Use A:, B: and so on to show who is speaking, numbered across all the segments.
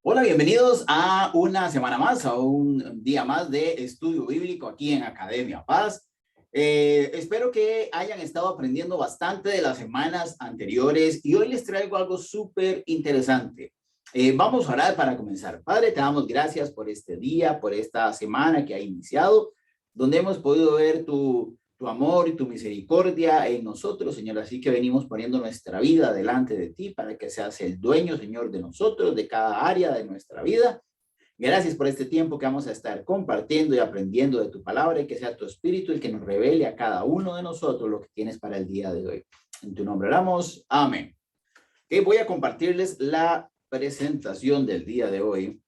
A: Hola, bienvenidos a una semana más, a un día más de estudio bíblico aquí en Academia Paz. Espero que hayan estado aprendiendo bastante de las semanas anteriores y hoy les traigo algo súper interesante. Vamos a orar para comenzar. Padre, te damos gracias por este día, por esta semana que ha iniciado, donde hemos podido ver tu amor y tu misericordia en nosotros, Señor. Así que venimos poniendo nuestra vida delante de ti para que seas el dueño, Señor, de nosotros, de cada área de nuestra vida. Gracias por este tiempo que vamos a estar compartiendo y aprendiendo de tu palabra y que sea tu espíritu el que nos revele a cada uno de nosotros lo que tienes para el día de hoy. En tu nombre oramos. Amén. Okay, voy a compartirles la presentación del día de hoy.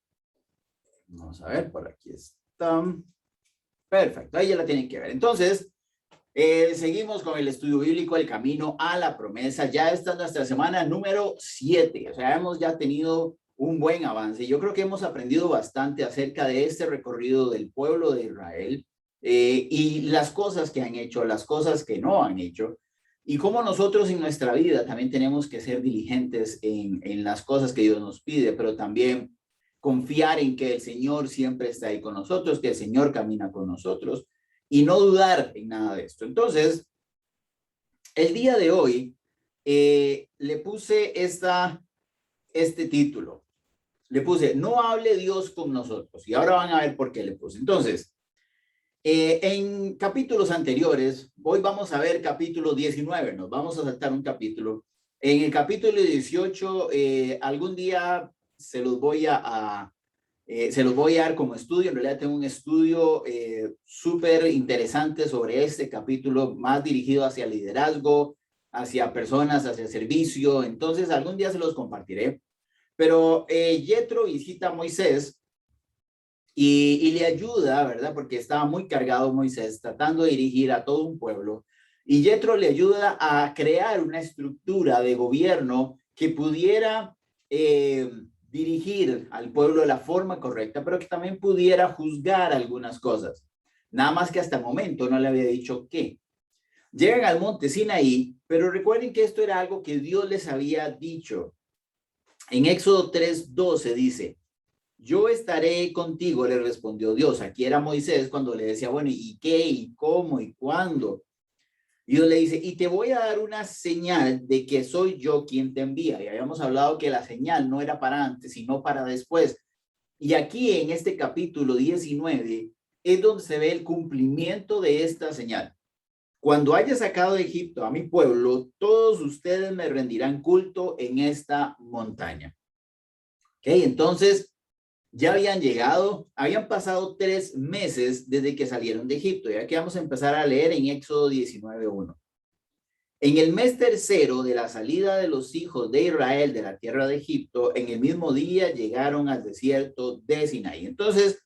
A: Vamos a ver, por aquí está. Perfecto, ahí ya la tienen que ver. Entonces, seguimos con el estudio bíblico, el camino a la promesa. Ya esta es nuestra semana número 7. O sea, hemos ya tenido un buen avance. Yo creo que hemos aprendido bastante acerca de este recorrido del pueblo de Israel y las cosas que han hecho, las cosas que no han hecho. Y cómo nosotros en nuestra vida también tenemos que ser diligentes en las cosas que Dios nos pide, pero también confiar en que el Señor siempre está ahí con nosotros, que el Señor camina con nosotros y no dudar en nada de esto. Entonces, el día de hoy le puse este título. Le puse, no hable Dios con nosotros. Y ahora van a ver por qué le puse. Entonces, en capítulos anteriores, hoy vamos a ver capítulo 19, nos vamos a saltar un capítulo. En el capítulo 18, algún día se los voy se los voy a dar como estudio. En realidad tengo un estudio súper interesante sobre este capítulo, más dirigido hacia liderazgo, hacia personas, hacia servicio. Entonces, algún día se los compartiré. Pero Yetro visita a Moisés y le ayuda, ¿verdad? Porque estaba muy cargado Moisés, tratando de dirigir a todo un pueblo. Y Yetro le ayuda a crear una estructura de gobierno que pudiera dirigir al pueblo de la forma correcta, pero que también pudiera juzgar algunas cosas. Nada más que hasta el momento no le había dicho qué. Llegan al monte Sinaí, pero recuerden que esto era algo que Dios les había dicho. En Éxodo 3:12 dice, yo estaré contigo, le respondió Dios. Aquí era Moisés cuando le decía, bueno, ¿y qué? ¿Y cómo? ¿Y cuándo? Y Dios le dice, y te voy a dar una señal de que soy yo quien te envía. Y habíamos hablado que la señal no era para antes, sino para después. Y aquí en este capítulo 19 es donde se ve el cumplimiento de esta señal. Cuando haya sacado de Egipto a mi pueblo, todos ustedes me rendirán culto en esta montaña. Ok, entonces ya habían llegado, habían pasado 3 meses desde que salieron de Egipto. Y aquí vamos a empezar a leer en Éxodo 19:1. En el mes tercero de la salida de los hijos de Israel de la tierra de Egipto, en el mismo día llegaron al desierto de Sinaí. Entonces,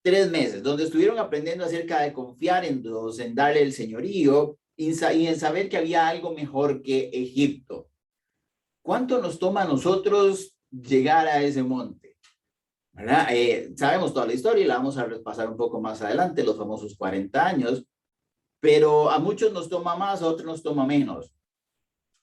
A: 3 meses, donde estuvieron aprendiendo acerca de confiar en Dios, en darle el señorío y en saber que había algo mejor que Egipto. ¿Cuánto nos toma a nosotros llegar a ese monte? ¿Verdad? Sabemos toda la historia y la vamos a repasar un poco más adelante, los famosos 40 años, pero a muchos nos toma más, a otros nos toma menos.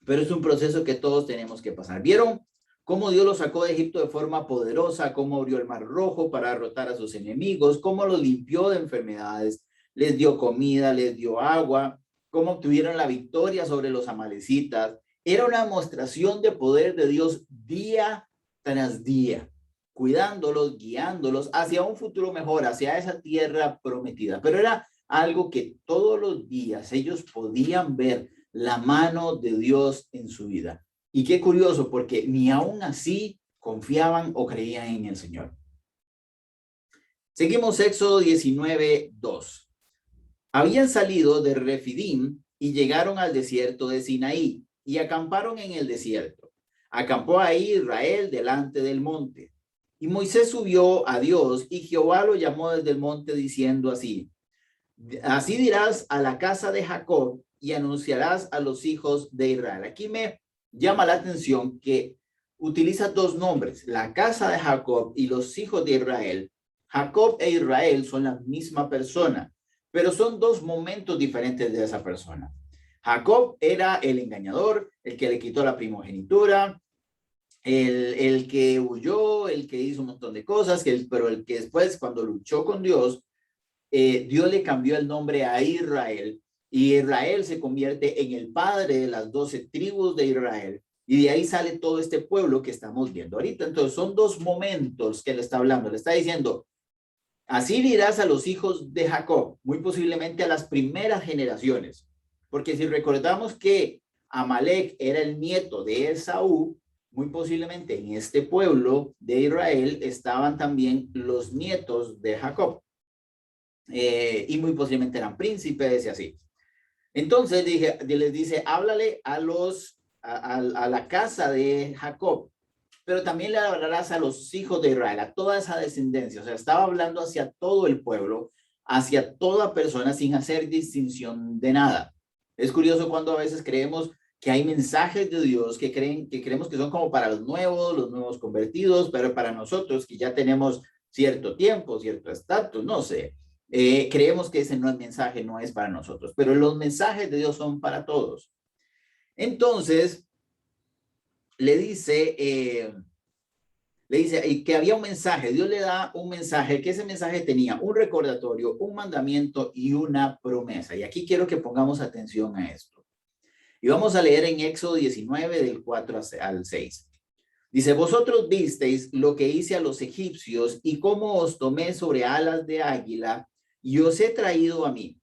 A: Pero es un proceso que todos tenemos que pasar. ¿Vieron cómo Dios los sacó de Egipto de forma poderosa? Cómo abrió el mar rojo para derrotar a sus enemigos, cómo los limpió de enfermedades, les dio comida, les dio agua, cómo obtuvieron la victoria sobre los amalecitas. Era una demostración de poder de Dios día tras día, cuidándolos, guiándolos hacia un futuro mejor, hacia esa tierra prometida. Pero era algo que todos los días ellos podían ver la mano de Dios en su vida. Y qué curioso, porque ni aún así confiaban o creían en el Señor. Seguimos Éxodo 19:2. Habían salido de Refidim y llegaron al desierto de Sinaí y acamparon en el desierto. Acampó ahí Israel delante del monte. Y Moisés subió a Dios y Jehová lo llamó desde el monte diciendo así: así dirás a la casa de Jacob y anunciarás a los hijos de Israel. Aquí me llama la atención que utiliza dos nombres, la casa de Jacob y los hijos de Israel. Jacob e Israel son la misma persona, pero son dos momentos diferentes de esa persona. Jacob era el engañador, el que le quitó la primogenitura, el que huyó, el que hizo un montón de cosas, pero el que después, cuando luchó con Dios, Dios le cambió el nombre a Israel y Israel se convierte en el padre de las 12 tribus de Israel. Y de ahí sale todo este pueblo que estamos viendo ahorita. Entonces son dos momentos que le está hablando. Le está diciendo, así dirás a los hijos de Jacob, muy posiblemente a las primeras generaciones. Porque si recordamos que Amalek era el nieto de Esaú, muy posiblemente en este pueblo de Israel estaban también los nietos de Jacob. Y muy posiblemente eran príncipes y así. Entonces les dice, háblale a la casa de Jacob, pero también le hablarás a los hijos de Israel, a toda esa descendencia. O sea, estaba hablando hacia todo el pueblo, hacia toda persona sin hacer distinción de nada. Es curioso cuando a veces creemos que hay mensajes de Dios que creemos que son como para los nuevos convertidos, pero para nosotros que ya tenemos cierto tiempo, cierto estatus, no sé. Creemos que ese no es mensaje, no es para nosotros, pero los mensajes de Dios son para todos. Entonces, le dice que había un mensaje, Dios le da un mensaje, que ese mensaje tenía un recordatorio, un mandamiento y una promesa. Y aquí quiero que pongamos atención a esto. Y vamos a leer en Éxodo 19 del 4 al 6. Dice, vosotros visteis lo que hice a los egipcios y cómo os tomé sobre alas de águila y os he traído a mí.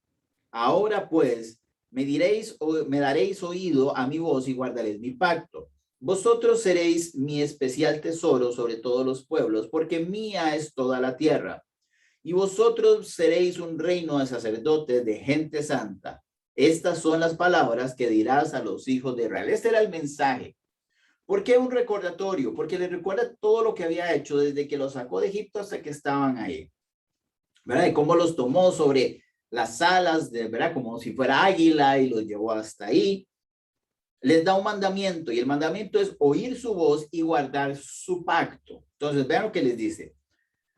A: Ahora pues, me daréis oído a mi voz y guardaréis mi pacto. Vosotros seréis mi especial tesoro sobre todos los pueblos, porque mía es toda la tierra. Y vosotros seréis un reino de sacerdotes, de gente santa. Estas son las palabras que dirás a los hijos de Israel. Este era el mensaje. ¿Por qué un recordatorio? Porque les recuerda todo lo que había hecho desde que los sacó de Egipto hasta que estaban ahí. ¿Verdad? Y cómo los tomó sobre las alas, ¿verdad? Como si fuera águila y los llevó hasta ahí. Les da un mandamiento y el mandamiento es oír su voz y guardar su pacto. Entonces, vean lo que les dice.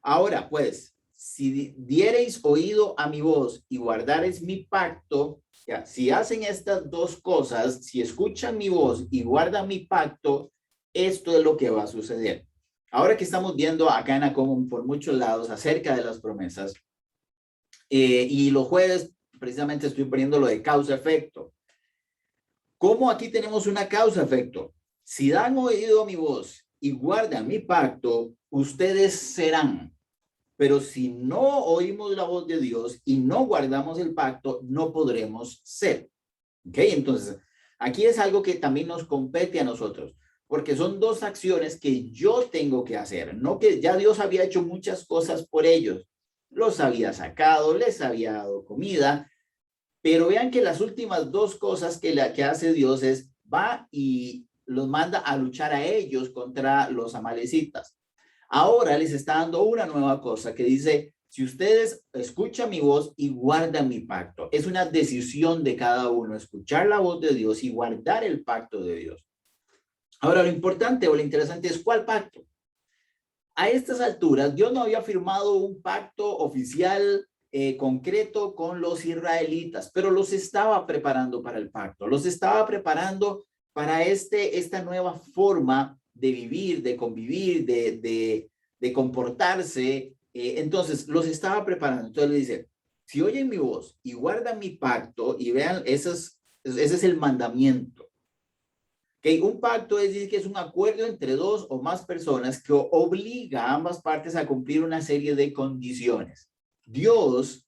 A: Ahora, pues, si diereis oído a mi voz y guardareis mi pacto, ya, si hacen estas dos cosas, si escuchan mi voz y guardan mi pacto, esto es lo que va a suceder. Ahora que estamos viendo acá en Acomún por muchos lados acerca de las promesas, y los jueves precisamente estoy poniendo lo de causa-efecto. ¿Cómo aquí tenemos una causa-efecto? Si dan oído a mi voz y guardan mi pacto, ustedes serán. Pero si no oímos la voz de Dios y no guardamos el pacto, no podremos ser. ¿Ok? Entonces, aquí es algo que también nos compete a nosotros, porque son dos acciones que yo tengo que hacer, no que ya Dios había hecho muchas cosas por ellos. Los había sacado, les había dado comida, pero vean que las últimas dos cosas que hace Dios es va y los manda a luchar a ellos contra los amalecitas. Ahora les está dando una nueva cosa que dice, si ustedes escuchan mi voz y guardan mi pacto, es una decisión de cada uno, escuchar la voz de Dios y guardar el pacto de Dios. Ahora, lo importante o lo interesante es ¿cuál pacto? A estas alturas, Dios no había firmado un pacto oficial concreto con los israelitas, pero los estaba preparando para el pacto, los estaba preparando para esta nueva forma de vivir, de convivir, de comportarse. Entonces, los estaba preparando. Entonces le dice, si oyen mi voz y guardan mi pacto, y vean, ese es el mandamiento. Que un pacto es decir que es un acuerdo entre dos o más personas que obliga a ambas partes a cumplir una serie de condiciones. Dios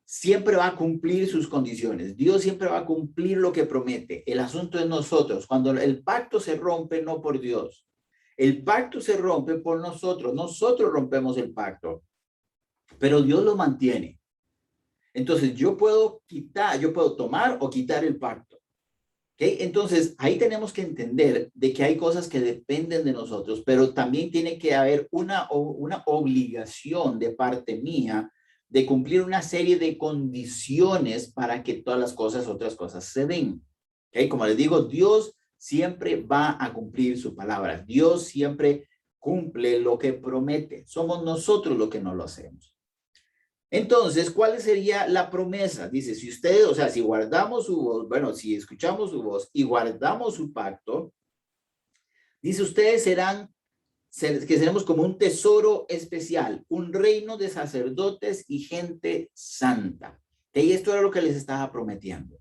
A: siempre va a cumplir sus condiciones. Dios siempre va a cumplir lo que promete. El asunto es nosotros. Cuando el pacto se rompe, no por Dios. El pacto se rompe por nosotros. Nosotros rompemos el pacto, pero Dios lo mantiene. Entonces yo puedo tomar o quitar el pacto. ¿Okay? Entonces, ahí tenemos que entender de que hay cosas que dependen de nosotros, pero también tiene que haber una obligación de parte mía de cumplir una serie de condiciones para que todas las otras cosas se den. ¿Okay? Como les digo, Dios siempre va a cumplir su palabra. Dios siempre cumple lo que promete. Somos nosotros los que no lo hacemos. Entonces, ¿cuál sería la promesa? Dice, si ustedes, o sea, si guardamos su voz, bueno, si escuchamos su voz y guardamos su pacto, Dice, ustedes que seremos como un tesoro especial, un reino de sacerdotes y gente santa. Y esto era lo que les estaba prometiendo.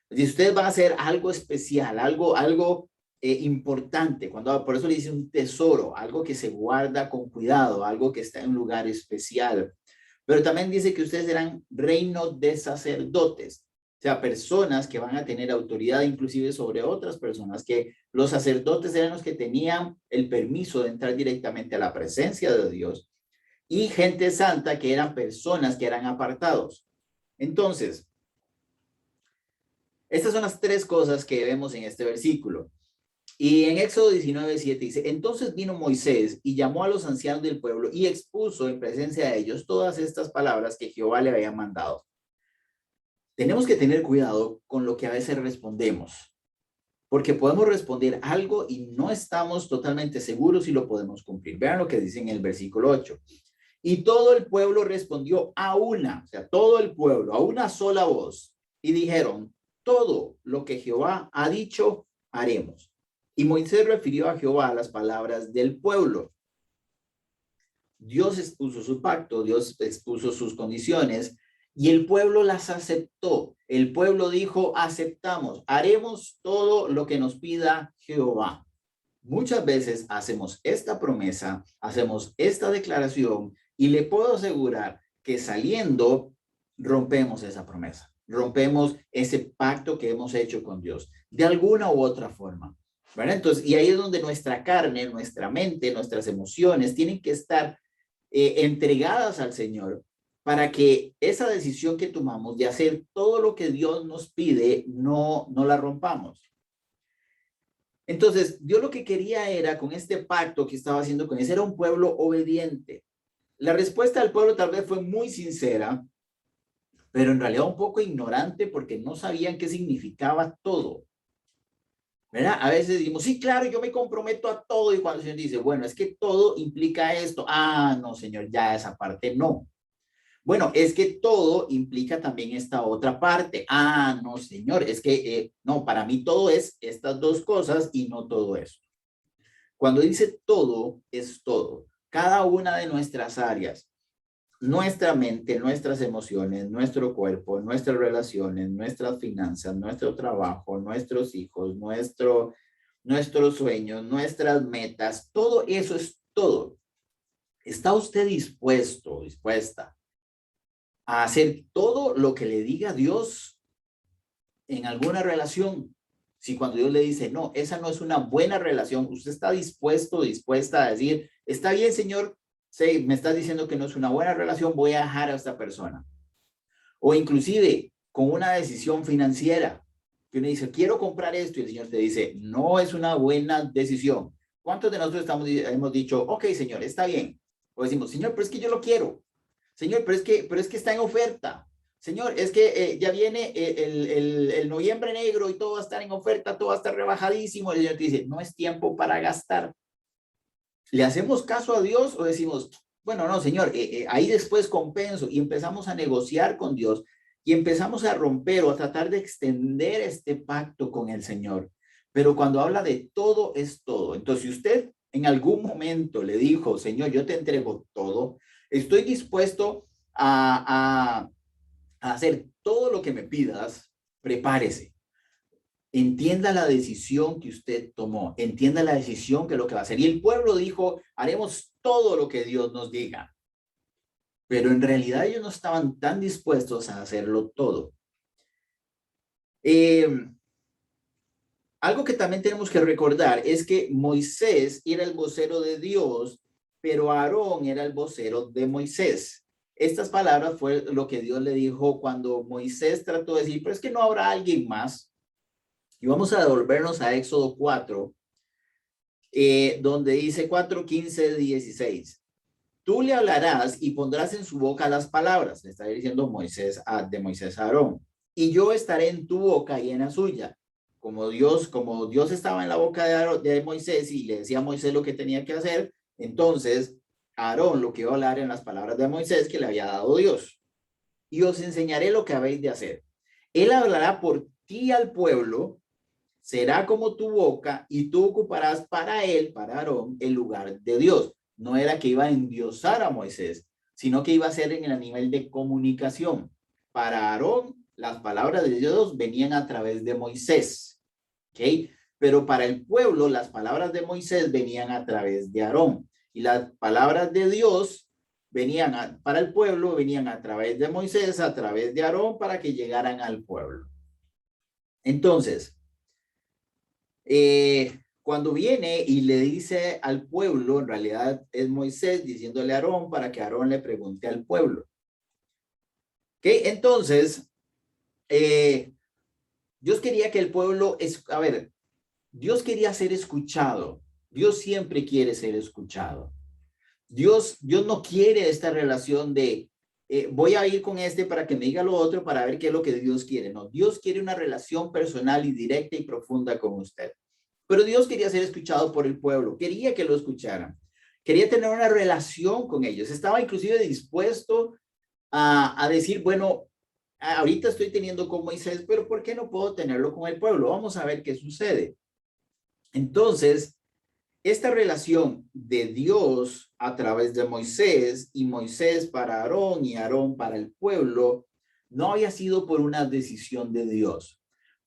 A: Dice, ustedes van a hacer algo especial, algo importante. Por eso le dice un tesoro, algo que se guarda con cuidado, algo que está en un lugar especial. Pero también dice que ustedes serán reino de sacerdotes. O sea, personas que van a tener autoridad inclusive sobre otras personas, que los sacerdotes eran los que tenían el permiso de entrar directamente a la presencia de Dios, y gente santa que eran personas que eran apartados. Entonces, estas son las tres cosas que vemos en este versículo. Y en Éxodo 19:7 dice, entonces vino Moisés y llamó a los ancianos del pueblo y expuso en presencia de ellos todas estas palabras que Jehová le había mandado. Tenemos que tener cuidado con lo que a veces respondemos, porque podemos responder algo y no estamos totalmente seguros si lo podemos cumplir. Vean lo que dice en el versículo 8. Y todo el pueblo respondió a una, o sea, todo el pueblo, a una sola voz, y dijeron, todo lo que Jehová ha dicho, haremos. Y Moisés refirió a Jehová las palabras del pueblo. Dios expuso su pacto, Dios expuso sus condiciones, y el pueblo las aceptó. El pueblo dijo, aceptamos, haremos todo lo que nos pida Jehová. Muchas veces hacemos esta promesa, hacemos esta declaración, y le puedo asegurar que saliendo rompemos esa promesa, rompemos ese pacto que hemos hecho con Dios, de alguna u otra forma. ¿Verdad? Entonces, y ahí es donde nuestra carne, nuestra mente, nuestras emociones tienen que estar entregadas al Señor, para que esa decisión que tomamos de hacer todo lo que Dios nos pide, no la rompamos. Entonces, Dios lo que quería era, con este pacto que estaba haciendo con ellos, era un pueblo obediente. La respuesta del pueblo tal vez fue muy sincera, pero en realidad un poco ignorante, porque no sabían qué significaba todo. ¿Verdad? A veces decimos, sí, claro, yo me comprometo a todo, y cuando el Señor dice, bueno, es que todo implica esto. Ah, no, Señor, ya esa parte no. Bueno, es que todo implica también esta otra parte. Ah, no, Señor, es que no, para mí todo es estas dos cosas y no todo eso. Cuando dice todo, es todo. Cada una de nuestras áreas, nuestra mente, nuestras emociones, nuestro cuerpo, nuestras relaciones, nuestras finanzas, nuestro trabajo, nuestros hijos, nuestros sueños, nuestras metas, todo eso es todo. ¿Está usted dispuesto, dispuesta a hacer todo lo que le diga Dios en alguna relación? Si cuando Dios le dice, no, esa no es una buena relación, usted está dispuesto, dispuesta a decir, está bien, Señor, sí, me estás diciendo que no es una buena relación, voy a dejar a esta persona. O inclusive con una decisión financiera, que uno dice, quiero comprar esto, y el Señor te dice, no es una buena decisión. ¿Cuántos de nosotros hemos dicho, ok, Señor, está bien? O decimos, Señor, pero es que yo lo quiero. Señor, pero es que está en oferta. Señor, es que ya viene el noviembre negro y todo va a estar en oferta, todo va a estar rebajadísimo. El Señor te dice, no es tiempo para gastar. ¿Le hacemos caso a Dios o decimos, bueno, no, Señor, ahí después compenso, y empezamos a negociar con Dios y empezamos a romper o a tratar de extender este pacto con el Señor? Pero cuando habla de todo, es todo. Entonces, si usted en algún momento le dijo, Señor, yo te entrego todo, estoy dispuesto a hacer todo lo que me pidas, prepárese. Entienda la decisión que usted tomó, entienda la decisión que lo que va a hacer. Y el pueblo dijo, haremos todo lo que Dios nos diga. Pero en realidad ellos no estaban tan dispuestos a hacerlo todo. Algo que también tenemos que recordar es que Moisés era el vocero de Dios, pero Aarón era el vocero de Moisés. Estas palabras fue lo que Dios le dijo cuando Moisés trató de decir, pero es que no habrá alguien más. Y vamos a devolvernos a Éxodo 4, donde dice 4, 15, 16. Tú le hablarás y pondrás en su boca las palabras, le está diciendo Moisés de Moisés a Aarón, y yo estaré en tu boca y en la suya. Como Dios estaba en la boca de Moisés y le decía a Moisés lo que tenía que hacer, entonces Aarón lo que iba a hablar en las palabras de Moisés que le había dado Dios. Y os enseñaré lo que habéis de hacer. Él hablará por ti al pueblo, será como tu boca y tú ocuparás para él, para Aarón, el lugar de Dios. No era que iba a endiosar a Moisés, sino que iba a ser en el nivel de comunicación. Para Aarón, las palabras de Dios venían a través de Moisés, ¿ok? Pero para el pueblo, las palabras de Moisés venían a través de Aarón. Y las palabras de Dios para el pueblo, venían a través de Moisés, a través de Aarón, para que llegaran al pueblo. Entonces, cuando viene y le dice al pueblo, en realidad es Moisés diciéndole a Aarón para que Aarón le pregunte al pueblo. ¿Ok? Entonces, Dios quería que el pueblo, Dios quería ser escuchado. Dios siempre quiere ser escuchado. Dios no quiere esta relación de voy a ir con este para que me diga lo otro para ver qué es lo que Dios quiere. No, Dios quiere una relación personal y directa y profunda con usted. Pero Dios quería ser escuchado por el pueblo, quería que lo escucharan, quería tener una relación con ellos. Estaba inclusive dispuesto a decir, bueno, ahorita estoy teniendo con Moisés, pero ¿por qué no puedo tenerlo con el pueblo? Vamos a ver qué sucede. Entonces, esta relación de Dios a través de Moisés y Moisés para Aarón y Aarón para el pueblo no había sido por una decisión de Dios,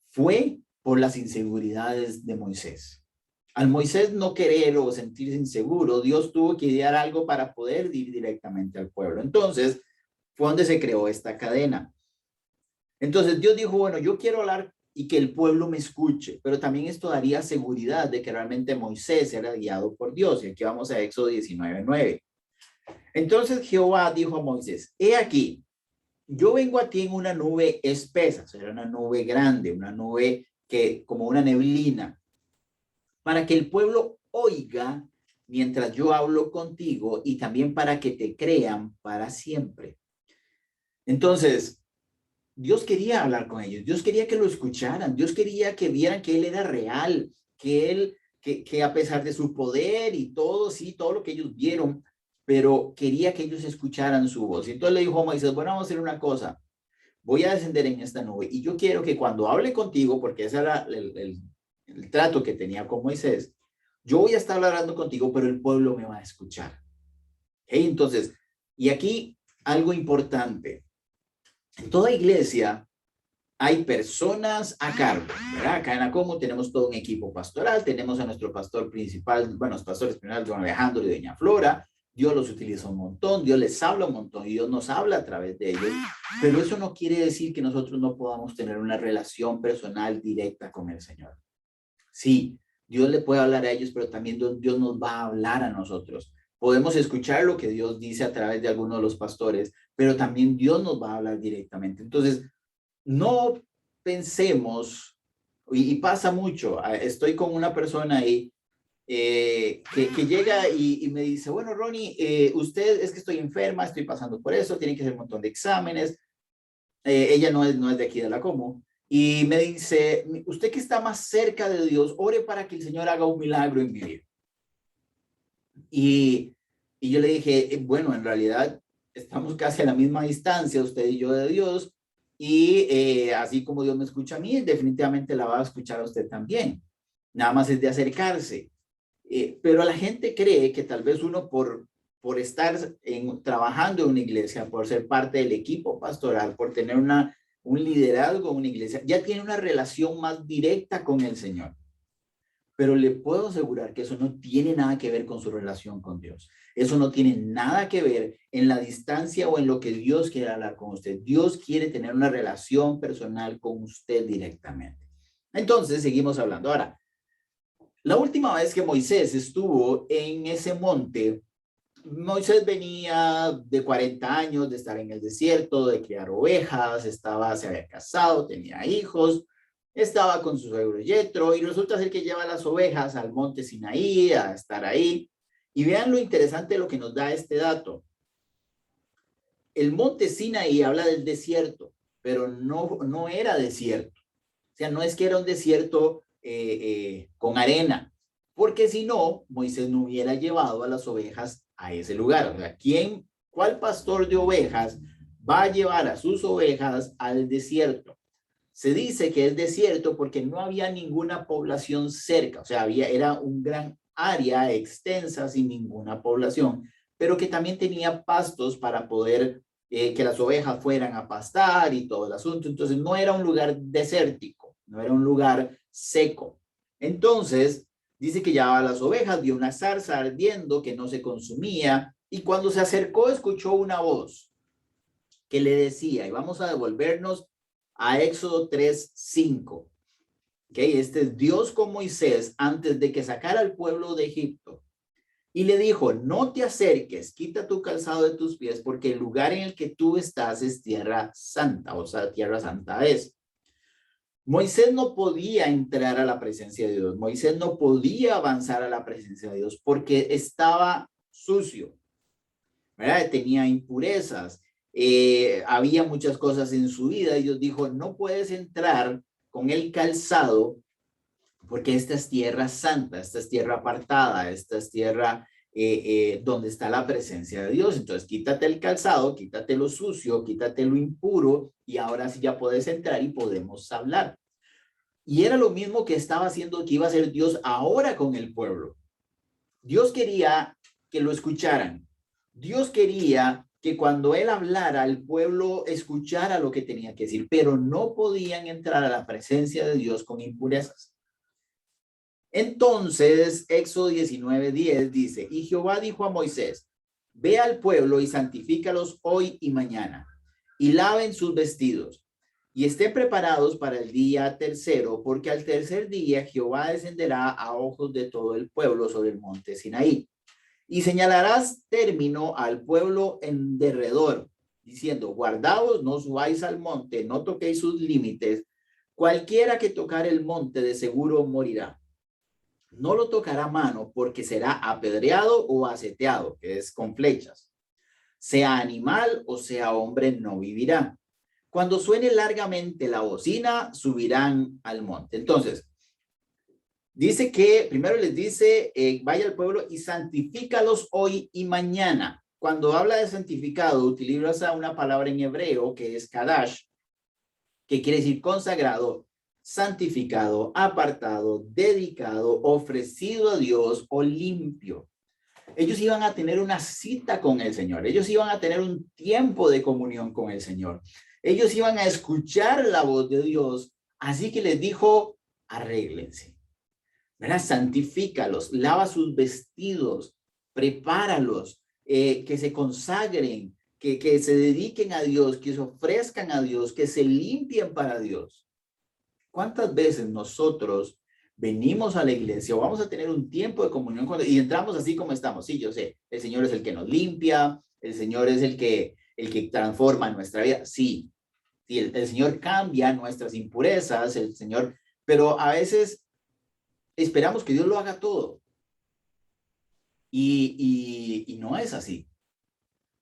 A: fue por las inseguridades de Moisés. Al Moisés no querer o sentirse inseguro, Dios tuvo que idear algo para poder ir directamente al pueblo. Entonces, fue donde se creó esta cadena. Entonces Dios dijo, bueno, yo quiero hablar y que el pueblo me escuche, pero también esto daría seguridad de que realmente Moisés era guiado por Dios. Y aquí vamos a Éxodo 19:9. Entonces Jehová dijo a Moisés, he aquí, yo vengo a ti en una nube espesa, será una nube grande, una nube que como una neblina, para que el pueblo oiga mientras yo hablo contigo y también para que te crean para siempre. Entonces, Dios quería hablar con ellos, Dios quería que lo escucharan, Dios quería que vieran que Él era real, que a pesar de su poder y todo, sí, todo lo que ellos vieron, pero quería que ellos escucharan su voz. Y entonces le dijo a Moisés, bueno, vamos a hacer una cosa, voy a descender en esta nube y yo quiero que cuando hable contigo, porque ese era el trato que tenía con Moisés, yo voy a estar hablando contigo, pero el pueblo me va a escuchar. Entonces, y aquí algo importante. En toda iglesia hay personas a cargo, ¿verdad? Acá en Acomo tenemos todo un equipo pastoral, tenemos a nuestro pastor principal, bueno, los pastores principales, don Alejandro y doña Flora. Dios los utiliza un montón, Dios les habla un montón y Dios nos habla a través de ellos, pero eso no quiere decir que nosotros no podamos tener una relación personal directa con el Señor. Sí, Dios le puede hablar a ellos, pero también Dios nos va a hablar a nosotros. Podemos escuchar lo que Dios dice a través de algunos de los pastores, pero también Dios nos va a hablar directamente. Entonces, no pensemos, y pasa mucho, estoy con una persona ahí que llega y me dice, bueno, Ronnie, usted es que estoy enferma, estoy pasando por eso, tiene que hacer un montón de exámenes. Ella no es de aquí de la Como. Y me dice, usted que está más cerca de Dios, ore para que el Señor haga un milagro en mi vida. Y yo le dije, bueno, en realidad estamos casi a la misma distancia, usted y yo de Dios, y así como Dios me escucha a mí, definitivamente la va a escuchar a usted también. Nada más es de acercarse. Pero la gente cree que tal vez uno por estar trabajando en una iglesia, por ser parte del equipo pastoral, por tener un liderazgo en una iglesia, ya tiene una relación más directa con el Señor. Pero le puedo asegurar que eso no tiene nada que ver con su relación con Dios. Eso no tiene nada que ver en la distancia o en lo que Dios quiere hablar con usted. Dios quiere tener una relación personal con usted directamente. Entonces, seguimos hablando. Ahora, la última vez que Moisés estuvo en ese monte, Moisés venía de 40 años de estar en el desierto, de criar ovejas, se había casado, tenía hijos, estaba con su suegro Yetro y resulta ser que lleva las ovejas al monte Sinaí a estar ahí. Y vean lo interesante de lo que nos da este dato. El monte Sinaí habla del desierto, pero no era desierto. O sea, no es que era un desierto con arena, porque si no, Moisés no hubiera llevado a las ovejas a ese lugar. O sea, ¿cuál pastor de ovejas va a llevar a sus ovejas al desierto? Se dice que es desierto porque no había ninguna población cerca, o sea, era un gran área extensa sin ninguna población, pero que también tenía pastos para poder que las ovejas fueran a pastar y todo el asunto. Entonces no era un lugar desértico, no era un lugar seco. Entonces dice que llevaba las ovejas, vio una zarza ardiendo que no se consumía y cuando se acercó escuchó una voz que le decía, y vamos a devolvernos a Éxodo 3:5. Okay, este es Dios con Moisés antes de que sacara al pueblo de Egipto. Y le dijo, no te acerques, quita tu calzado de tus pies, porque el lugar en el que tú estás es tierra santa, o sea, tierra santa es. Moisés no podía entrar a la presencia de Dios, Moisés no podía avanzar a la presencia de Dios porque estaba sucio, ¿verdad? Tenía impurezas, había muchas cosas en su vida y Dios dijo, no puedes entrar con el calzado porque esta es tierra santa, esta es tierra apartada, esta es tierra donde está la presencia de Dios. Entonces quítate el calzado, quítate lo sucio, quítate lo impuro y ahora sí ya puedes entrar y podemos hablar. Y era lo mismo que estaba haciendo, que iba a hacer Dios ahora con el pueblo. Dios quería que lo escucharan. Dios quería que cuando él hablara, el pueblo escuchara lo que tenía que decir, pero no podían entrar a la presencia de Dios con impurezas. Entonces, Éxodo 19:10 dice, y Jehová dijo a Moisés, ve al pueblo y santifícalos hoy y mañana, y laven sus vestidos, y estén preparados para el día tercero, porque al tercer día Jehová descenderá a ojos de todo el pueblo sobre el monte Sinaí. Y señalarás término al pueblo en derredor, diciendo, guardaos, no subáis al monte, no toquéis sus límites, cualquiera que tocar el monte de seguro morirá. No lo tocará mano porque será apedreado o aseteado, que es con flechas. Sea animal o sea hombre, no vivirá. Cuando suene largamente la bocina, subirán al monte. Entonces, dice que primero les dice, vaya al pueblo y santifícalos hoy y mañana. Cuando habla de santificado, utiliza una palabra en hebreo que es kadash, que quiere decir consagrado, santificado, apartado, dedicado, ofrecido a Dios o limpio. Ellos iban a tener una cita con el Señor. Ellos iban a tener un tiempo de comunión con el Señor. Ellos iban a escuchar la voz de Dios. Así que les dijo, arréglense. ¿Verdad? Santifícalos, lava sus vestidos, prepáralos, que se consagren, que se dediquen a Dios, que se ofrezcan a Dios, que se limpien para Dios. ¿Cuántas veces nosotros venimos a la iglesia o vamos a tener un tiempo de comunión con Dios y entramos así como estamos? Sí, yo sé, el Señor es el que nos limpia, el Señor es el que transforma nuestra vida. Sí, sí, el Señor cambia nuestras impurezas, el Señor, pero a veces esperamos que Dios lo haga todo. Y no es así.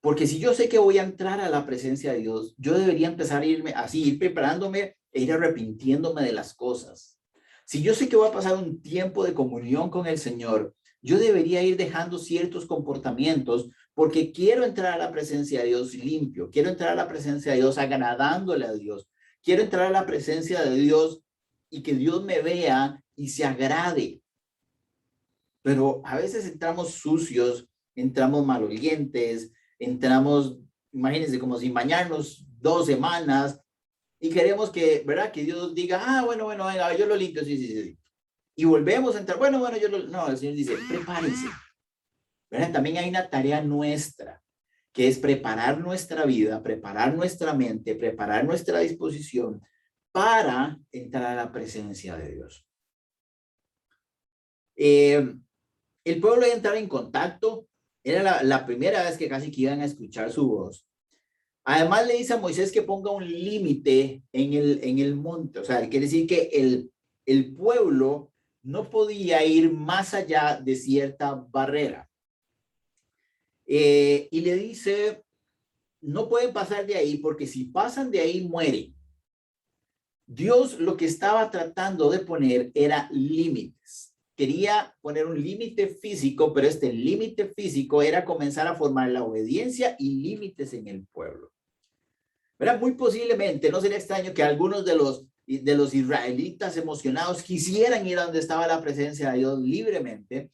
A: Porque si yo sé que voy a entrar a la presencia de Dios, yo debería empezar a irme así, ir preparándome e ir arrepintiéndome de las cosas. Si yo sé que voy a pasar un tiempo de comunión con el Señor, yo debería ir dejando ciertos comportamientos porque quiero entrar a la presencia de Dios limpio, quiero entrar a la presencia de Dios agradándole a Dios, quiero entrar a la presencia de Dios y que Dios me vea y se agrade. Pero a veces entramos sucios, entramos malolientes, entramos, imagínense, como sin bañarnos 2 semanas y queremos que, ¿verdad? Que Dios diga, bueno, venga, yo lo limpio, sí. Y volvemos a entrar, bueno, no, el Señor dice, prepárense. ¿Verdad? También hay una tarea nuestra, que es preparar nuestra vida, preparar nuestra mente, preparar nuestra disposición para entrar a la presencia de Dios. El pueblo iba a entrar en contacto, era la primera vez que casi que iban a escuchar su voz. Además le dice a Moisés que ponga un límite en el monte, o sea, quiere decir que el pueblo no podía ir más allá de cierta barrera. Y le dice, no pueden pasar de ahí porque si pasan de ahí mueren. Dios lo que estaba tratando de poner era límites. Quería poner un límite físico, pero este límite físico era comenzar a formar la obediencia y límites en el pueblo. ¿Verdad? Muy posiblemente, no sería extraño que algunos de los de los israelitas emocionados quisieran ir a donde estaba la presencia de Dios libremente,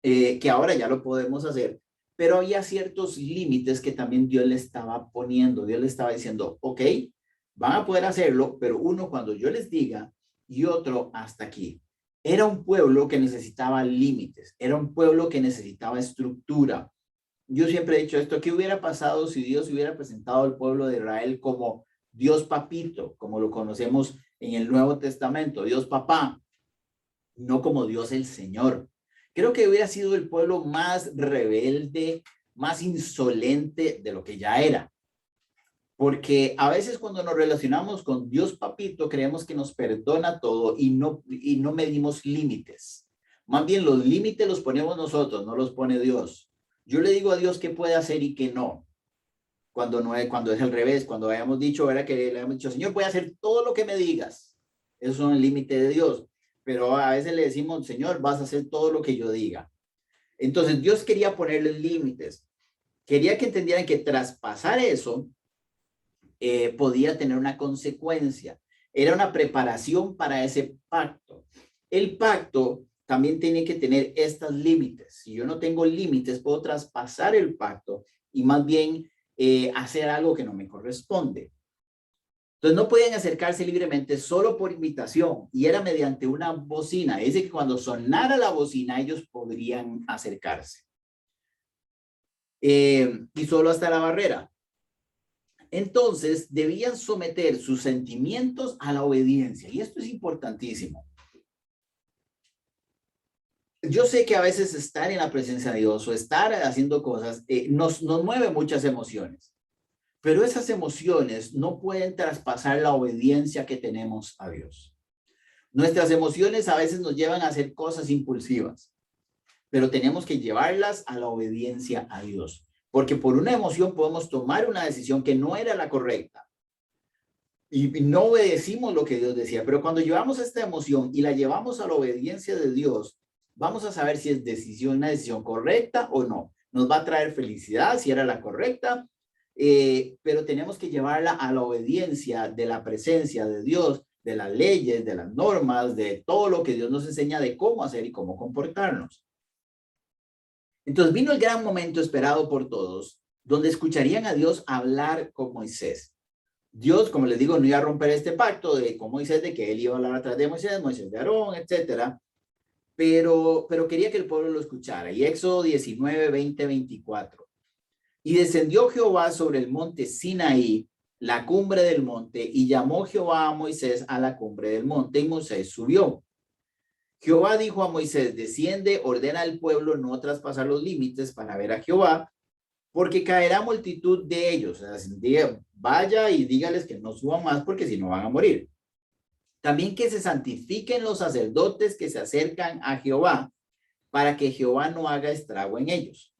A: que ahora ya lo podemos hacer, pero había ciertos límites que también Dios le estaba poniendo. Dios le estaba diciendo, ok, van a poder hacerlo, pero uno cuando yo les diga y otro hasta aquí. Era un pueblo que necesitaba límites, era un pueblo que necesitaba estructura. Yo siempre he dicho esto, ¿qué hubiera pasado si Dios hubiera presentado al pueblo de Israel como Dios Papito, como lo conocemos en el Nuevo Testamento, Dios Papá, no como Dios el Señor? Creo que hubiera sido el pueblo más rebelde, más insolente de lo que ya era. Porque a veces cuando nos relacionamos con Dios Papito, creemos que nos perdona todo y no medimos límites. Más bien los límites los ponemos nosotros, no los pone Dios. Yo le digo a Dios qué puede hacer y qué no. Cuando es al revés, cuando hayamos dicho, era que le hayamos dicho, Señor, voy a hacer todo lo que me digas. Eso es el límite de Dios. Pero a veces le decimos, Señor, vas a hacer todo lo que yo diga. Entonces Dios quería ponerles límites. Quería que entendieran que traspasar eso podía tener una consecuencia. Era una preparación para ese pacto. El pacto también tiene que tener estos límites. Si yo no tengo límites, puedo traspasar el pacto y más bien hacer algo que no me corresponde. Entonces no podían acercarse libremente solo por invitación y era mediante una bocina. Es decir, que cuando sonara la bocina ellos podrían acercarse. Y solo hasta la barrera. Entonces debían someter sus sentimientos a la obediencia. Y esto es importantísimo. Yo sé que a veces estar en la presencia de Dios o estar haciendo cosas nos mueve muchas emociones. Pero esas emociones no pueden traspasar la obediencia que tenemos a Dios. Nuestras emociones a veces nos llevan a hacer cosas impulsivas, pero tenemos que llevarlas a la obediencia a Dios. Porque por una emoción podemos tomar una decisión que no era la correcta. Y no obedecimos lo que Dios decía. Pero cuando llevamos esta emoción y la llevamos a la obediencia de Dios, vamos a saber si es una decisión correcta o no. Nos va a traer felicidad si era la correcta. Pero tenemos que llevarla a la obediencia de la presencia de Dios, de las leyes, de las normas, de todo lo que Dios nos enseña de cómo hacer y cómo comportarnos. Entonces vino el gran momento esperado por todos, donde escucharían a Dios hablar con Moisés. Dios, como les digo, no iba a romper este pacto con Moisés, de que él iba a hablar atrás de Moisés, Moisés de Aarón, etcétera. Pero quería que el pueblo lo escuchara. Y Éxodo 19, 20, 24. Y descendió Jehová sobre el monte Sinaí, la cumbre del monte, y llamó Jehová a Moisés a la cumbre del monte, y Moisés subió. Jehová dijo a Moisés, desciende, ordena al pueblo no traspasar los límites para ver a Jehová, porque caerá multitud de ellos. O sea, vaya y dígales que no suban más, porque si no van a morir. También que se santifiquen los sacerdotes que se acercan a Jehová, para que Jehová no haga estrago en ellos.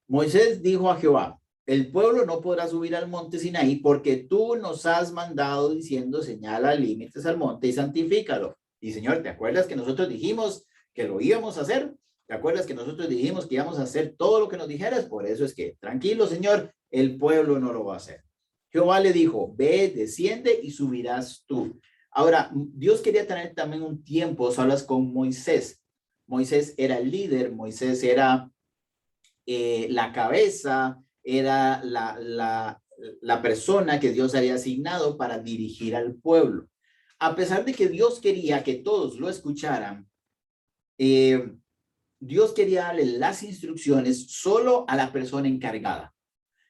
A: Moisés dijo a Jehová, el pueblo no podrá subir al monte Sinaí porque tú nos has mandado diciendo, señala límites al monte y santifícalo. Y Señor, ¿te acuerdas que nosotros dijimos que lo íbamos a hacer? ¿Te acuerdas que nosotros dijimos que íbamos a hacer todo lo que nos dijeras? Por eso es que, tranquilo, Señor, el pueblo no lo va a hacer. Jehová le dijo, ve, desciende y subirás tú. Ahora, Dios quería tener también un tiempo solas con Moisés. Moisés era el líder, Moisés era la cabeza, era la persona que Dios había asignado para dirigir al pueblo. A pesar de que Dios quería que todos lo escucharan, Dios quería darle las instrucciones solo a la persona encargada.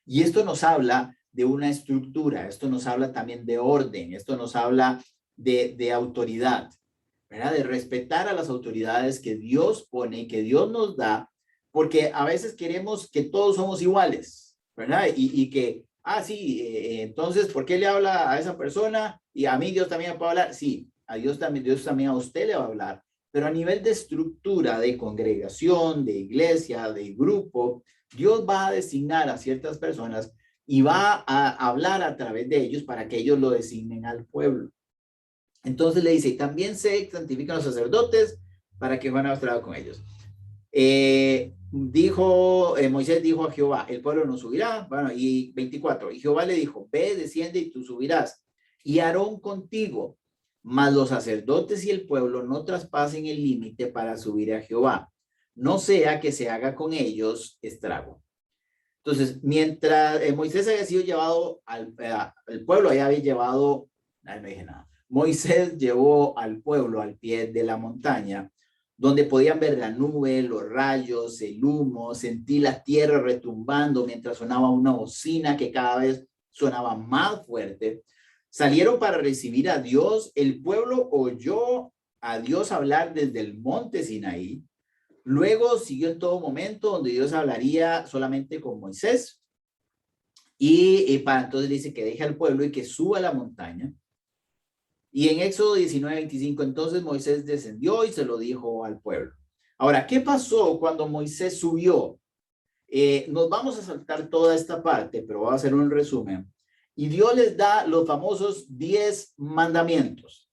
A: Y esto nos habla de una estructura, esto nos habla también de orden, esto nos habla de autoridad, ¿verdad? De respetar a las autoridades que Dios pone y que Dios nos da, porque a veces queremos que todos somos iguales, ¿verdad? Y que, sí, entonces, ¿por qué le habla a esa persona? Y a mí Dios también me puede hablar. Sí, a Dios también a usted le va a hablar. Pero a nivel de estructura, de congregación, de iglesia, de grupo, Dios va a designar a ciertas personas y va a hablar a través de ellos para que ellos lo designen al pueblo. Entonces le dice, y también se santifican los sacerdotes para que Juan haya estado con ellos. Moisés dijo a Jehová, el pueblo no subirá. Bueno, y 24, y Jehová le dijo, ve, desciende y tú subirás. Y Aarón contigo, mas los sacerdotes y el pueblo no traspasen el límite para subir a Jehová, no sea que se haga con ellos estrago. Entonces, mientras Moisés había sido llevado el pueblo había llevado, no dije nada, Moisés llevó al pueblo al pie de la montaña, donde podían ver la nube, los rayos, el humo, sentir la tierra retumbando mientras sonaba una bocina que cada vez sonaba más fuerte. Salieron para recibir a Dios. El pueblo oyó a Dios hablar desde el monte Sinaí. Luego siguió en todo momento donde Dios hablaría solamente con Moisés. Y para entonces dice que deje al pueblo y que suba a la montaña. Y en Éxodo 19:25, entonces Moisés descendió y se lo dijo al pueblo. Ahora, ¿qué pasó cuando Moisés subió? Nos vamos a saltar toda esta parte, pero voy a hacer un resumen. Y Dios les da los famosos 10 mandamientos.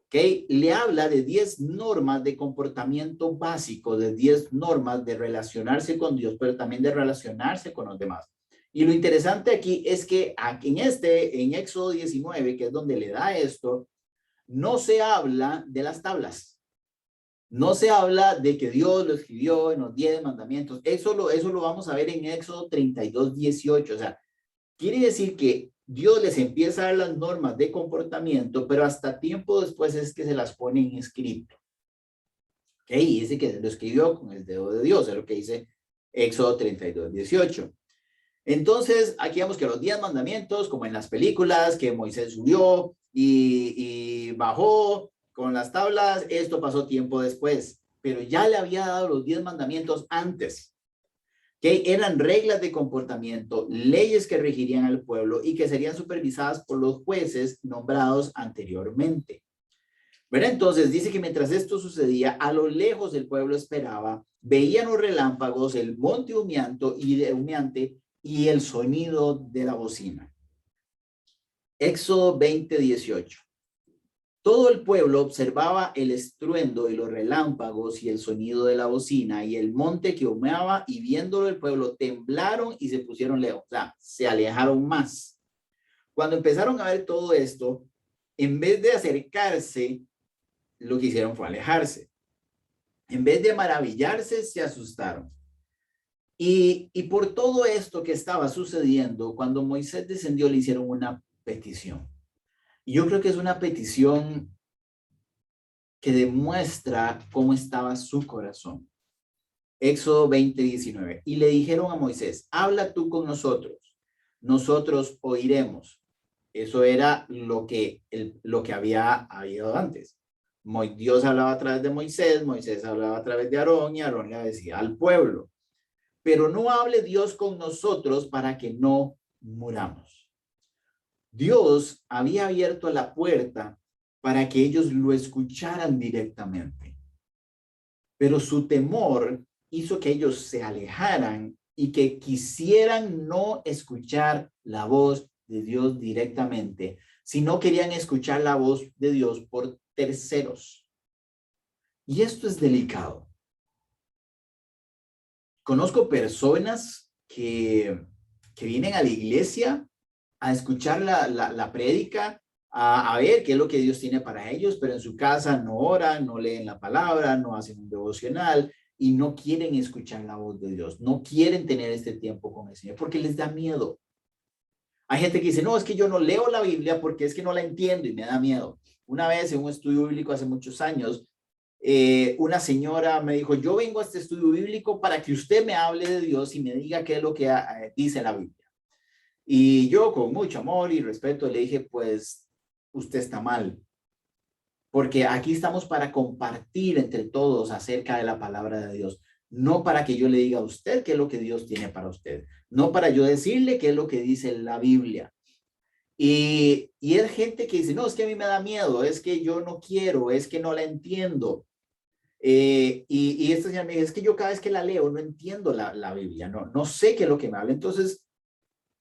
A: ¿Ok? Le habla de 10 normas de comportamiento básico, de 10 normas de relacionarse con Dios, pero también de relacionarse con los demás. Y lo interesante aquí es que aquí en Éxodo 19, que es donde le da esto, no se habla de las tablas. No se habla de que Dios lo escribió en los 10 mandamientos. Eso lo vamos a ver en Éxodo 32:18. O sea, quiere decir que Dios les empieza a dar las normas de comportamiento, pero hasta tiempo después es que se las pone en escrito. ¿Ok? Y dice que se lo escribió con el dedo de Dios, es lo que dice Éxodo 32:18. Entonces, aquí vemos que los 10 mandamientos, como en las películas, que Moisés subió y bajó con las tablas, esto pasó tiempo después, pero ya le había dado los 10 mandamientos antes, que eran reglas de comportamiento, leyes que regirían al pueblo y que serían supervisadas por los jueces nombrados anteriormente. ¿Verdad? Entonces dice que mientras esto sucedía, a lo lejos el pueblo esperaba, veían los relámpagos, el monte humeante y el sonido de la bocina. Éxodo 20:18. Todo el pueblo observaba el estruendo y los relámpagos y el sonido de la bocina y el monte que humeaba, y viéndolo el pueblo temblaron y se pusieron lejos, o sea, se alejaron más. Cuando empezaron a ver todo esto, en vez de acercarse, lo que hicieron fue alejarse. En vez de maravillarse, se asustaron. Y por todo esto que estaba sucediendo, cuando Moisés descendió, le hicieron una petición. Y yo creo que es una petición que demuestra cómo estaba su corazón. Éxodo 20:19. Y le dijeron a Moisés, habla tú con nosotros oiremos. Eso era lo que había habido antes. Dios hablaba a través de Moisés hablaba a través de Aarón, y Aarón le decía al pueblo. Pero no hable Dios con nosotros para que no muramos. Dios había abierto la puerta para que ellos lo escucharan directamente. Pero su temor hizo que ellos se alejaran y que quisieran no escuchar la voz de Dios directamente, sino querían escuchar la voz de Dios por terceros. Y esto es delicado. Conozco personas que vienen a la iglesia a escuchar la prédica, a ver qué es lo que Dios tiene para ellos, pero en su casa no oran, no leen la palabra, no hacen un devocional y no quieren escuchar la voz de Dios, no quieren tener este tiempo con el Señor porque les da miedo. Hay gente que dice, no, es que yo no leo la Biblia porque es que no la entiendo y me da miedo. Una vez en un estudio bíblico hace muchos años, una señora me dijo, yo vengo a este estudio bíblico para que usted me hable de Dios y me diga qué es lo que dice la Biblia. Y yo con mucho amor y respeto le dije, pues usted está mal, porque aquí estamos para compartir entre todos acerca de la palabra de Dios, no para que yo le diga a usted qué es lo que Dios tiene para usted, no para yo decirle qué es lo que dice la Biblia. Y es gente que dice, no, es que a mí me da miedo, es que yo no quiero, es que no la entiendo. Y esta señora me dice, es que yo cada vez que la leo no entiendo la Biblia, no sé qué es lo que me habla. Entonces,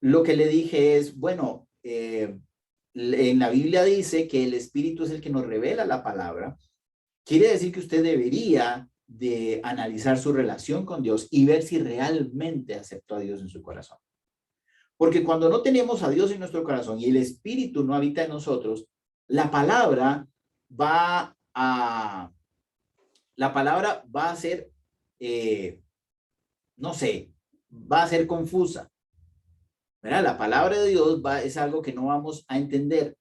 A: lo que le dije es, bueno, en la Biblia dice que el Espíritu es el que nos revela la palabra. Quiere decir que usted debería de analizar su relación con Dios y ver si realmente aceptó a Dios en su corazón. Porque cuando no tenemos a Dios en nuestro corazón y el Espíritu no habita en nosotros, la palabra la palabra va a ser, no sé, va a ser confusa. ¿Verdad? La palabra de Dios es algo que no vamos a entender.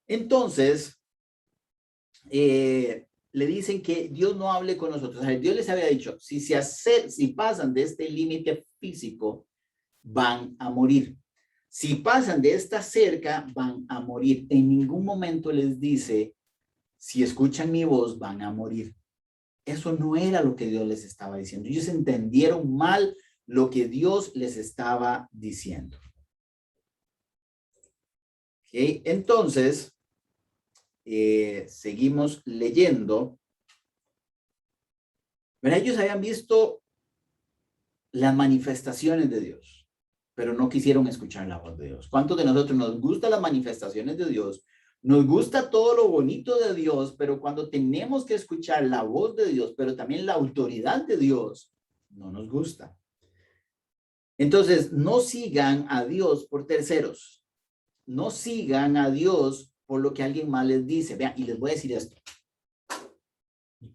A: Entonces, le dicen que Dios no hable con nosotros. O sea, Dios les había dicho, si pasan de este límite físico, van a morir. Si pasan de esta cerca, van a morir. En ningún momento les dice, si escuchan mi voz, van a morir. Eso no era lo que Dios les estaba diciendo. Ellos entendieron mal lo que Dios les estaba diciendo. ¿Okay? Entonces, seguimos leyendo. Pero ellos habían visto las manifestaciones de Dios, pero no quisieron escuchar la voz de Dios. ¿Cuántos de nosotros nos gustan las manifestaciones de Dios? Nos gusta todo lo bonito de Dios, pero cuando tenemos que escuchar la voz de Dios, pero también la autoridad de Dios, no nos gusta. Entonces, no sigan a Dios por terceros. No sigan a Dios por lo que alguien más les dice. Vean, y les voy a decir esto.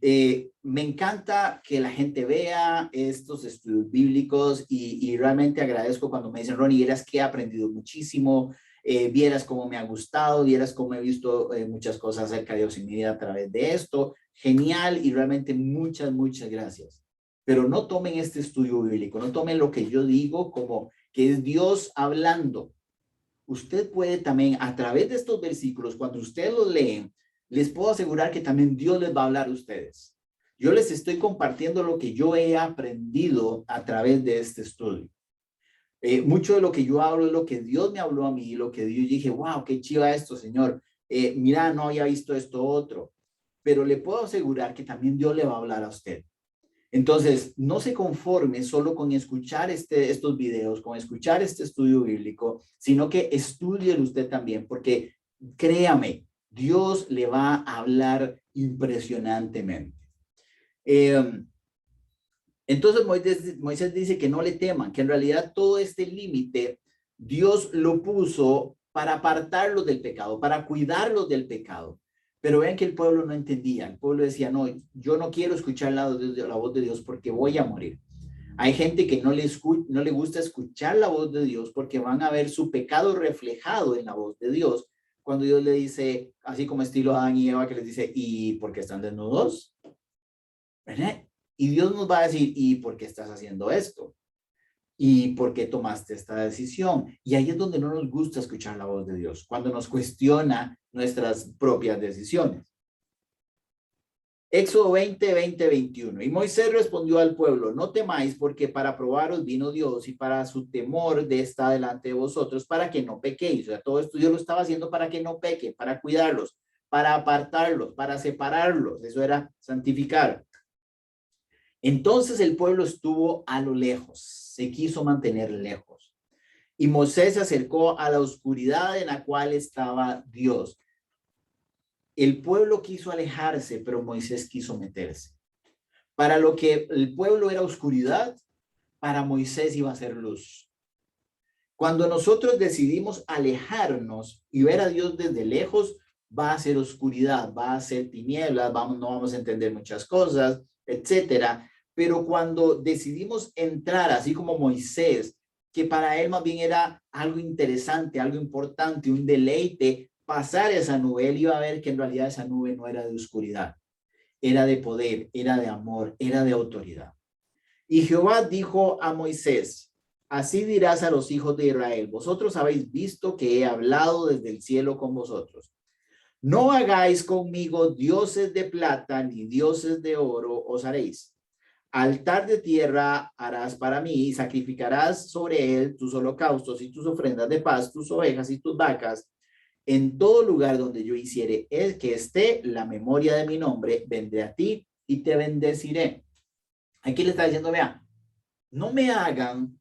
A: Me encanta que la gente vea estos estudios bíblicos y realmente agradezco cuando me dicen, Ronnie, vieras que he aprendido muchísimo, vieras cómo me ha gustado, vieras cómo he visto muchas cosas acerca de Dios en mi vida a través de esto. Genial y realmente muchas gracias. Pero no tomen este estudio bíblico, no tomen lo que yo digo como que es Dios hablando. Usted puede también, a través de estos versículos, cuando ustedes los leen, les puedo asegurar que también Dios les va a hablar a ustedes. Yo les estoy compartiendo lo que yo he aprendido a través de este estudio. Mucho de lo que yo hablo es lo que Dios me habló a mí, lo que Dios dije, wow, qué chiva esto, Señor. Mira, no había visto esto otro. Pero le puedo asegurar que también Dios le va a hablar a usted. Entonces, no se conforme solo con escuchar estos videos, con escuchar este estudio bíblico, sino que estudie usted también, porque créame, Dios le va a hablar impresionantemente. Entonces Moisés dice que no le teman, que en realidad todo este límite Dios lo puso para apartarlos del pecado, para cuidarlos del pecado. Pero vean que el pueblo no entendía. El pueblo decía, no, yo no quiero escuchar la voz de Dios porque voy a morir. Hay gente que no le gusta escuchar la voz de Dios porque van a ver su pecado reflejado en la voz de Dios. Cuando Dios le dice, así como estilo Adán y Eva, que les dice, ¿y por qué están desnudos? ¿Verdad? Y Dios nos va a decir, ¿y por qué estás haciendo esto? ¿Y por qué tomaste esta decisión? Y ahí es donde no nos gusta escuchar la voz de Dios, cuando nos cuestiona nuestras propias decisiones. Éxodo 20:21. Y Moisés respondió al pueblo, no temáis, porque para probaros vino Dios y para su temor está delante de vosotros, para que no pequéis. O sea, todo esto Dios lo estaba haciendo para que no pequen, para cuidarlos, para apartarlos, para separarlos. Eso era santificar. Entonces el pueblo estuvo a lo lejos, se quiso mantener lejos. Y Moisés se acercó a la oscuridad en la cual estaba Dios. El pueblo quiso alejarse, pero Moisés quiso meterse. Para lo que el pueblo era oscuridad, para Moisés iba a ser luz. Cuando nosotros decidimos alejarnos y ver a Dios desde lejos, va a ser oscuridad, va a ser tinieblas, no vamos a entender muchas cosas, etcétera. Pero cuando decidimos entrar, así como Moisés, que para él más bien era algo interesante, algo importante, un deleite, pasar esa nube, él iba a ver que en realidad esa nube no era de oscuridad, era de poder, era de amor, era de autoridad. Y Jehová dijo a Moisés, así dirás a los hijos de Israel, vosotros habéis visto que he hablado desde el cielo con vosotros. No hagáis conmigo dioses de plata ni dioses de oro os haréis. Altar de tierra harás para mí y sacrificarás sobre él tus holocaustos y tus ofrendas de paz, tus ovejas y tus vacas. En todo lugar donde yo hiciere el que esté la memoria de mi nombre, vendré a ti y te bendeciré. Aquí le está diciendo, vea, no me hagan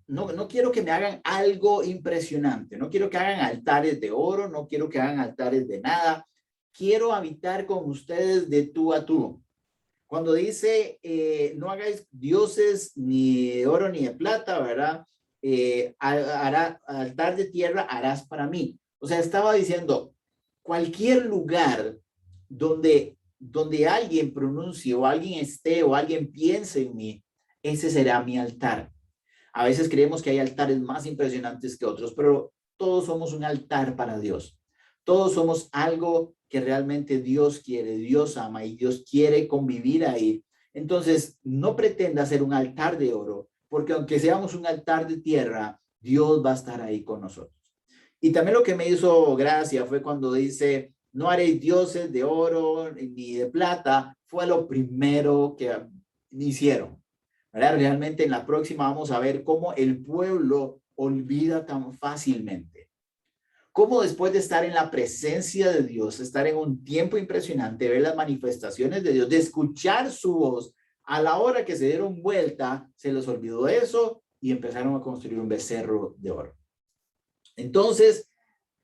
A: no quiero que me hagan algo impresionante, no quiero que hagan altares de oro, no quiero que hagan altares de nada, quiero habitar con ustedes de tú a tú. Cuando dice, no hagáis dioses ni de oro ni de plata, ¿verdad? Altar de tierra harás para mí. O sea, estaba diciendo, cualquier lugar donde alguien pronuncie o alguien esté o alguien piense en mí, ese será mi altar. A veces creemos que hay altares más impresionantes que otros, pero todos somos un altar para Dios. Todos somos algo que realmente Dios quiere, Dios ama y Dios quiere convivir ahí. Entonces, no pretenda ser un altar de oro, porque aunque seamos un altar de tierra, Dios va a estar ahí con nosotros. Y también lo que me hizo gracia fue cuando dice, no haréis dioses de oro ni de plata, fue lo primero que hicieron. ¿Verdad? Realmente en la próxima vamos a ver cómo el pueblo olvida tan fácilmente. Cómo después de estar en la presencia de Dios, estar en un tiempo impresionante, ver las manifestaciones de Dios, de escuchar su voz, a la hora que se dieron vuelta, se les olvidó eso y empezaron a construir un becerro de oro. Entonces,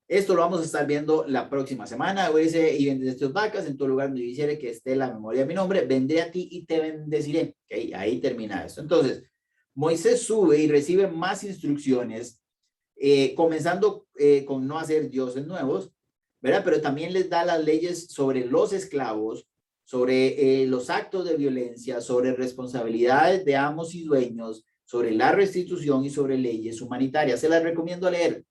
A: esto lo vamos a estar viendo la próxima semana. Dice, y vendré tus vacas en tu lugar donde hiciere que esté la memoria de mi nombre, vendré a ti y te bendeciré. Okay, ahí termina esto. Entonces, Moisés sube y recibe más instrucciones, comenzando con no hacer dioses nuevos, ¿verdad? Pero también les da las leyes sobre los esclavos, sobre los actos de violencia, sobre responsabilidades de amos y dueños, sobre la restitución y sobre leyes humanitarias. Se las recomiendo leer.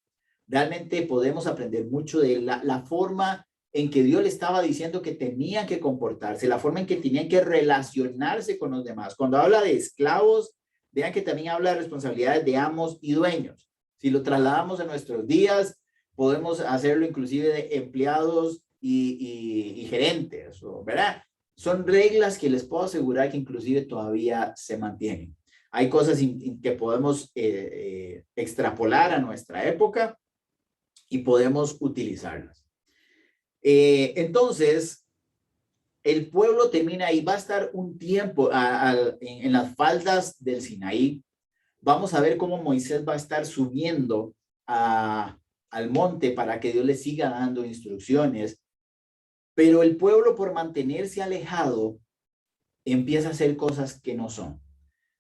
A: Realmente podemos aprender mucho de la forma en que Dios le estaba diciendo que tenían que comportarse, la forma en que tenían que relacionarse con los demás. Cuando habla de esclavos, vean que también habla de responsabilidades de amos y dueños. Si lo trasladamos a nuestros días, podemos hacerlo inclusive de empleados y gerentes, ¿verdad? Son reglas que les puedo asegurar que inclusive todavía se mantienen. Hay cosas que podemos extrapolar a nuestra época y podemos utilizarlas. Entonces, el pueblo termina ahí, va a estar un tiempo en las faldas del Sinaí. Vamos a ver cómo Moisés va a estar subiendo al monte para que Dios le siga dando instrucciones. Pero el pueblo, por mantenerse alejado, empieza a hacer cosas que no son.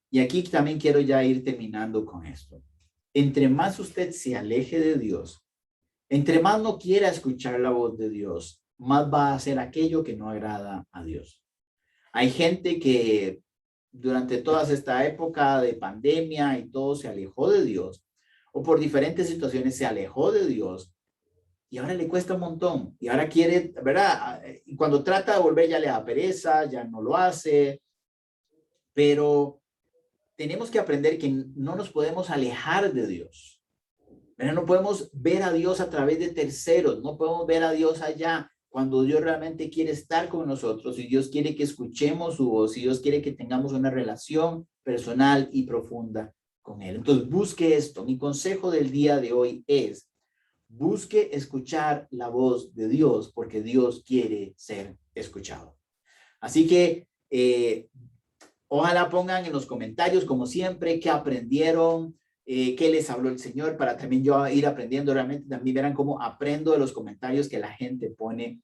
A: Y aquí también quiero ya ir terminando con esto. Entre más usted se aleje de Dios, entre más no quiera escuchar la voz de Dios, más va a hacer aquello que no agrada a Dios. Hay gente que durante toda esta época de pandemia y todo se alejó de Dios, o por diferentes situaciones se alejó de Dios, y ahora le cuesta un montón, y ahora quiere, ¿verdad? Y cuando trata de volver ya le da pereza, ya no lo hace, pero tenemos que aprender que no nos podemos alejar de Dios. Pero no podemos ver a Dios a través de terceros, no podemos ver a Dios allá cuando Dios realmente quiere estar con nosotros y Dios quiere que escuchemos su voz y Dios quiere que tengamos una relación personal y profunda con Él. Entonces, busque esto. Mi consejo del día de hoy es, busque escuchar la voz de Dios porque Dios quiere ser escuchado. Así que, ojalá pongan en los comentarios, como siempre, qué aprendieron, qué les habló el Señor, para también yo ir aprendiendo. Realmente también verán cómo aprendo de los comentarios que la gente pone.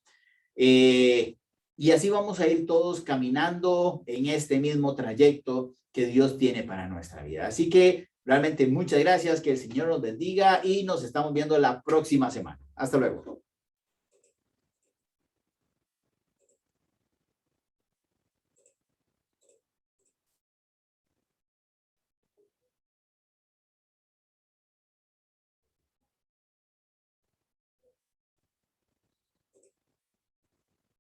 A: Y así vamos a ir todos caminando en este mismo trayecto que Dios tiene para nuestra vida. Así que realmente muchas gracias, que el Señor nos bendiga y nos estamos viendo la próxima semana. Hasta luego.